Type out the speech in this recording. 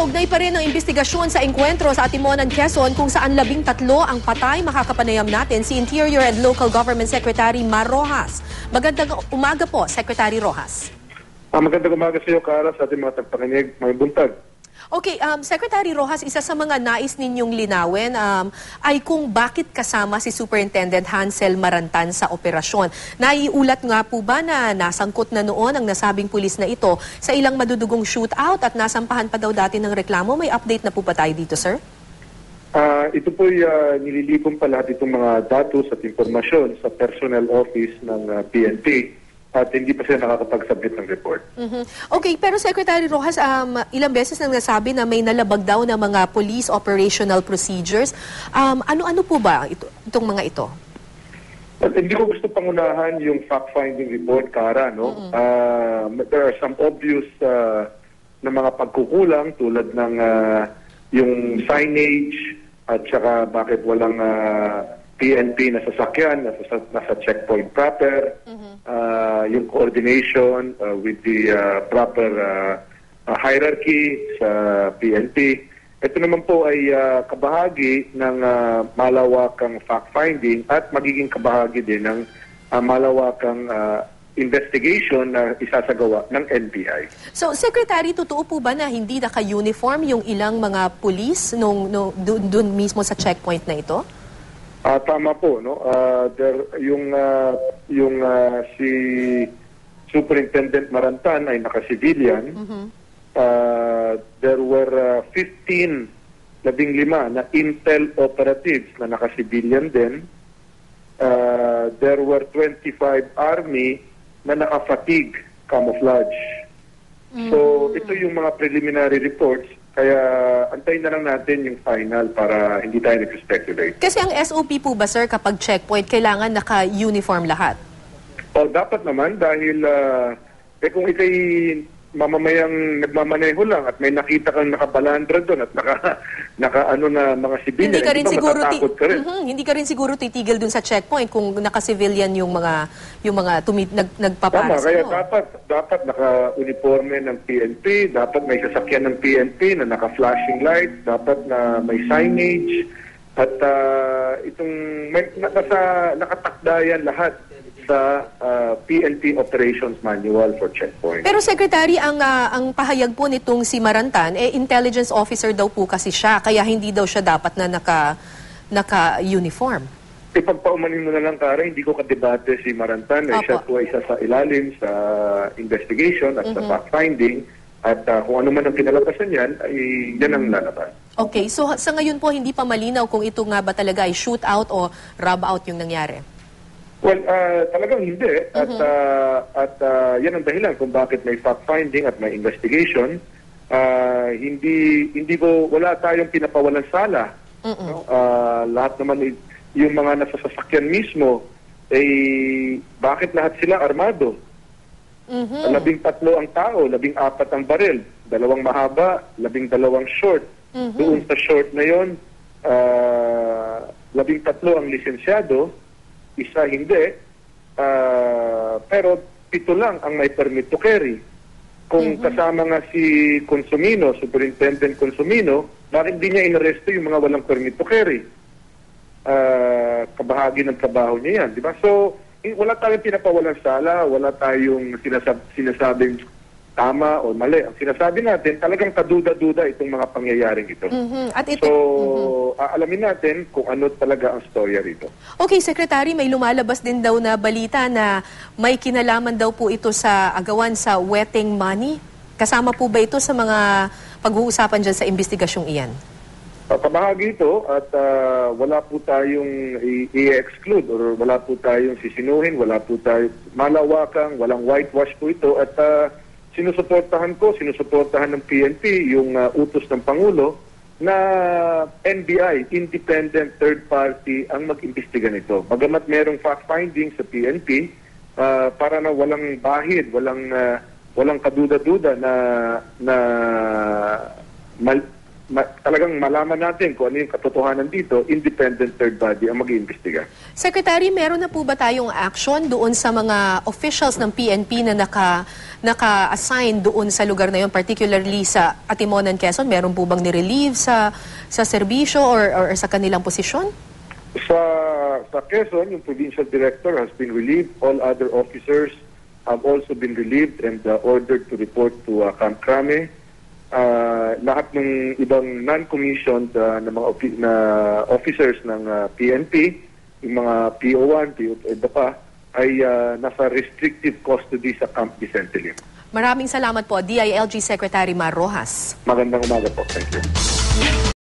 Kaugnay pa rin ang investigasyon sa engkwentro sa Atimonan, Quezon kung saan 13 ang patay. Makakapanayam natin si Interior and Local Government Secretary Mar Rojas. Magandang umaga po, Secretary Rojas. Magandang umaga sa iyo, Cara, sa ating mga tagpakinig. May buntag. Okay, Secretary Rojas, isa sa mga nais ninyong linawin ay kung bakit kasama si Superintendent Hansel Marantan sa operasyon. Naiulat nga po ba na nasangkot na noon ang nasabing pulis na ito sa ilang madudugong shootout at nasampahan pa daw dati ng reklamo? May update na po ba tayo dito, sir? Ito po'y nililipon pa lahat itong mga datos at impormasyon sa personnel office ng PNP. At hindi pa sila nakakapag-submit ng report. Okay, pero Secretary Rojas, ilang beses nang nasabi na may nalabag daw na mga police operational procedures. Ano-ano po ba itong mga ito? Well, hindi ko gusto pangunahan yung fact-finding report, Cara. No? There are some obvious na mga pagkukulang tulad ng yung signage at saka bakit walang PNP na sasakyan, nasa checkpoint proper, yung coordination with the proper hierarchy sa PNP. Ito naman po ay kabahagi ng malawakang fact-finding at magiging kabahagi din ng malawakang investigation na isasagawa ng NBI. So, Secretary, totoo po ba na hindi naka-uniform yung ilang mga police doon mismo sa checkpoint na ito? Tama po, no? Yung si Superintendent Marantan ay naka-civilian. There were 15 na intel operatives na naka-civilian din. There were 25 army na naka-fatigue camouflage. So, ito yung mga preliminary reports. Kaya antayin na lang natin yung final para hindi tayo nag-speculate. Kasi ang SOP po ba, sir, kapag checkpoint, kailangan naka-uniform lahat? O dapat naman dahil kung ikay mamamayang nagmamaneho lang at may nakita kang nakabalandra doon at naka na mga sibilyan, hindi ka rin siguro ka rin. Hindi ka rin siguro titigil doon sa checkpoint kung naka-civilian yung mga nagpapara. Tama, kaya dapat naka-uniforme ng PNP, dapat may sasakyan ng PNP na naka-flashing light, dapat na may signage at itong nakatakdayan lahat sa PNP Operations Manual for Checkpoint. Pero Secretary, ang pahayag po nitong si Marantan, intelligence officer daw po kasi siya, kaya hindi daw siya dapat na naka-uniform. Ipagpaumanin mo na lang, Cara, hindi ko kadebate si Marantan. Siya po ay isa sa ilalim sa investigation at sa fact-finding. At kung ano man ang kinalakasan yan, ay yan ang lalabas. Okay, so sa ngayon po hindi pa malinaw kung ito nga ba talaga ay shootout o rub-out yung nangyari? Well, talagang hindi. At yan ang dahilan kung bakit may fact-finding at may investigation. Wala tayong pinapawalang sala. No? Lahat naman yung mga nasa sasakyan mismo, bakit lahat sila armado? 13 ang tao, 14 ang baril, 2 mahaba, 12 short. Doon sa short na yon, 13 ang lisensyado, isa hindi, pero 7 lang ang may permit to carry. Kung kasama nga si Consumino, Superintendent Consumino, bakit di niya inaresto yung mga walang permit to carry? Kabahagi ng trabaho niya yan, di ba? So, wala tayong pinapawalang sala, wala tayong sinasabing tama o mali. Ang sinasabi natin, talagang kaduda-duda itong mga pangyayaring ito. At ito, alamin natin kung ano talaga ang storya rito. Okay, Secretary, may lumalabas din daw na balita na may kinalaman daw po ito sa agawan sa wetting money. Kasama po ba ito sa mga pag-uusapan dyan sa investigasyong iyan? Kabahagi ito at wala po tayong i-exclude or wala po tayong sisinuhin, wala po tayong malawakang, walang whitewash po ito at sinusuportahan ng PNP yung utos ng Pangulo na NBI, independent third party, ang mag-imbestiga nito. Bagamat merong fact-finding sa PNP, para na walang bahid, walang kaduda-duda na talagang malaman natin kung ano yung katotohanan dito, independent third body ang mag-iimbestiga. Secretary, meron na po ba tayong action doon sa mga officials ng PNP na naka-assign doon sa lugar na yun, particularly sa Atimonan, Quezon? Meron po bang nirelieve sa serbisyo or sa kanilang posisyon? Sa Quezon, yung provincial director has been relieved. All other officers have also been relieved and ordered to report to Camp Crame. Lahat ng ibang non-commissioned na mga officers ng PNP, yung mga PO1, PO2 pa, ay nasa restrictive custody sa Camp Vicente Lim. Maraming salamat po, DILG Secretary Mar Rojas. Magandang umaga po. Thank you.